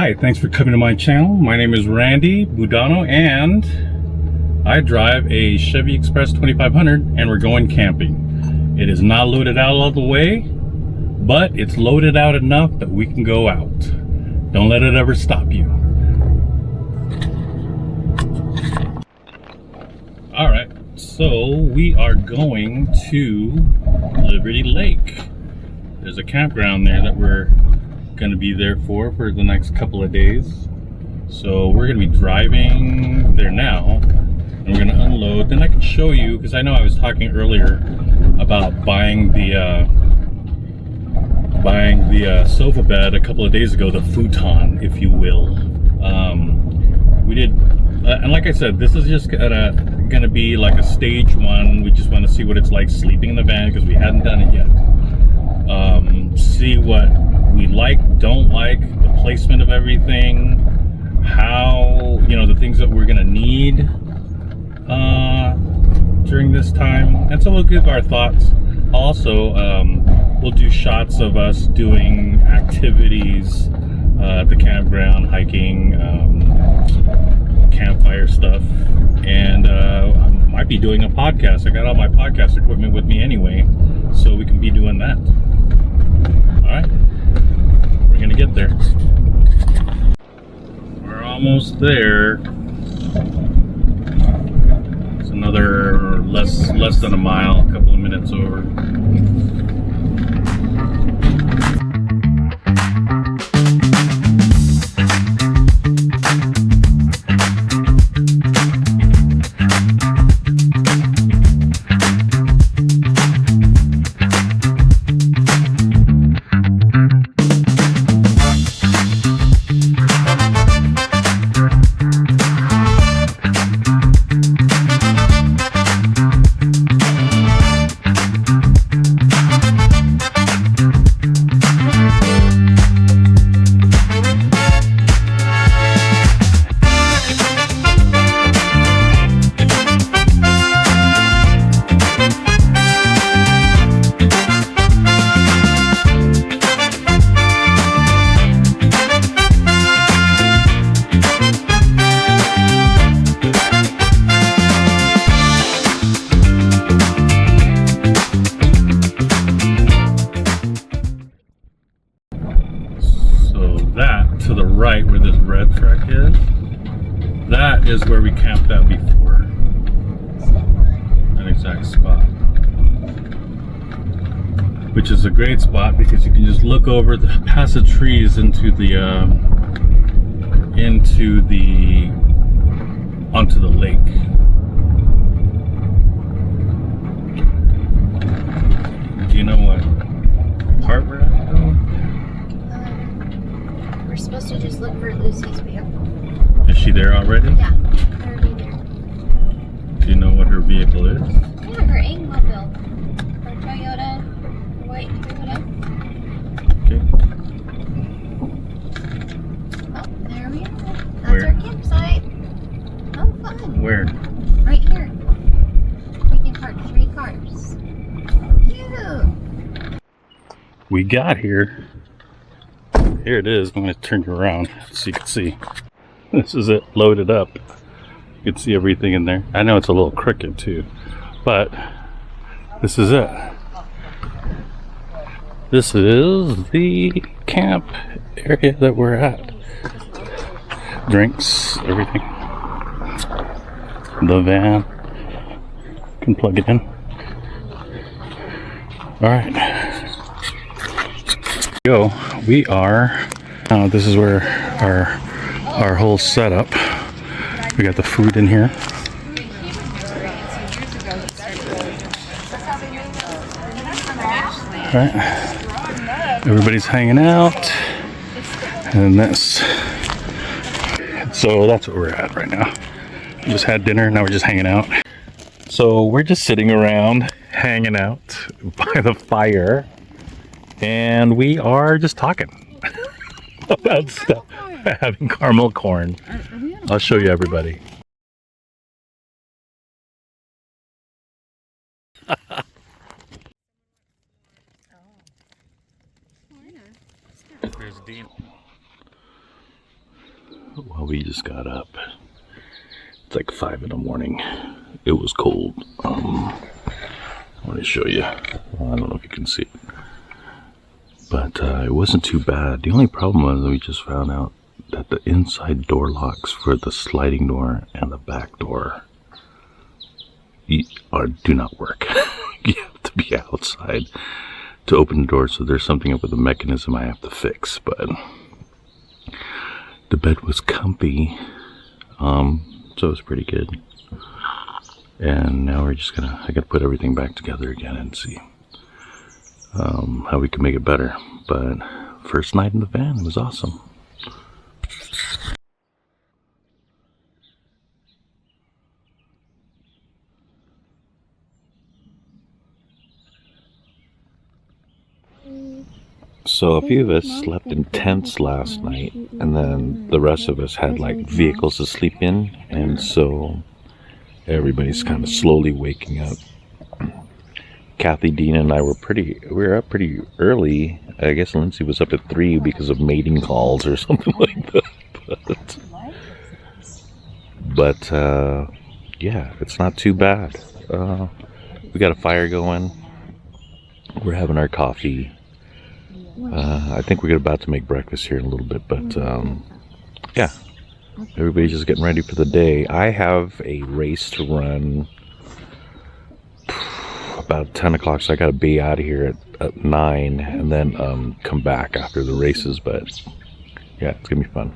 Hi, thanks for coming to my channel. My name is Randy Budano and I drive a Chevy Express 2500 and we're going camping. It is not loaded out all the way, but it's loaded out enough that we can go out. Don't let it ever stop you. Alright, so we are going to Liberty Lake. There's a campground there that we're going to be there for the next couple of days. So we're going to be driving there now and we're going to unload. Then I can show you, because I know I was talking earlier about buying the sofa bed a couple of days ago, the futon, if you will. We did, and like I said, this is just gonna be like a stage one. We just want to see what it's like sleeping in the van because we hadn't done it yet. See what we like, don't like, the placement of everything, how, you know, the things that we're gonna need during this time. And so we'll give our thoughts. Also, we'll do shots of us doing activities at the campground, hiking, campfire stuff, and I might be doing a podcast. I got all my podcast equipment with me anyway, so we can be doing that. Alright, we're gonna get there. We're almost there. It's another less than a mile, a couple of minutes over. To the right where this red truck is, that is where we camped at before. An exact spot. Which is a great spot because you can just look over past the trees onto the lake. Do you know what part we're at though? We're supposed to just look for Lucy's vehicle. Is she there already? Yeah, already there. Do you know what her vehicle is? Yeah, her Aimmobile. Her Toyota white Toyota. Okay. Oh, there we are. That's Where? our campsite. Oh, fun. Where? Right here. We can park 3 cars. Cute. We got here. Here it is. I'm going to turn you around so you can see. This is it, loaded up. You can see everything in there. I know it's a little crooked too, but this is it. This is the camp area that we're at. Drinks, everything. The van. Can plug it in. Alright. Go. We are this is where our whole setup. We got the food in here. All right, everybody's hanging out, and this. So that's what we're at right now. We just had dinner. Now we're just hanging out. So we're just sitting around, hanging out by the fire. And we are just talking about stuff, having caramel corn. I'll show you everybody. There's Dean. Well, we just got up. It's like 5 in the morning. It was cold. I want to show you. Well, I don't know if you can see it. But it wasn't too bad. The only problem was we just found out that the inside door locks for the sliding door and the back door do not work. You have to be outside to open the door, so there's something up with the mechanism I have to fix. But the bed was comfy, so it was pretty good. And now we're just I gotta put everything back together again and see how we can make it better. But first night in the van, it was awesome. So a few of us slept in tents last night, and then the rest of us had like vehicles to sleep in, and so everybody's kind of slowly waking up. Kathy, Dean, and I were up pretty early. I guess Lindsay was up at 3 because of mating calls or something like that. But yeah, it's not too bad. We got a fire going. We're having our coffee. I think we're about to make breakfast here in a little bit, but yeah, everybody's just getting ready for the day. I have a race to run about 10 o'clock, so I gotta be out of here at 9 and then come back after the races. But yeah, it's gonna be fun.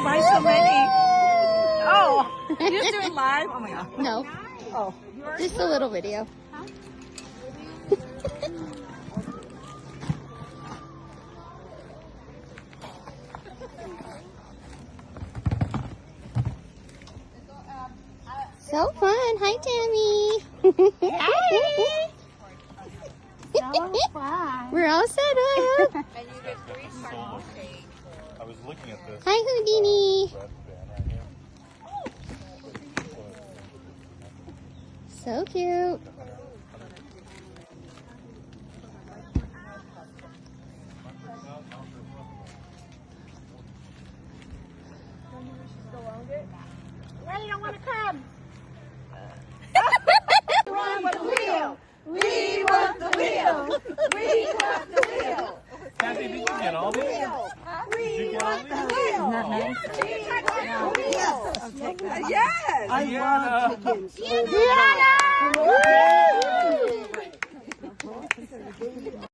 Why so many? Oh, you're just doing live? Oh my god. No. Oh. Just a little video. Hi, Tammy. Hi. We're all set up. I was looking at this. Hi, Houdini. So cute. Well, you don't want to come. We want the wheel. We want the wheel. We want the wheel. Kathy, did you get all these? We want the wheel. Isn't that nice? Yes. I love chickens. Yeah.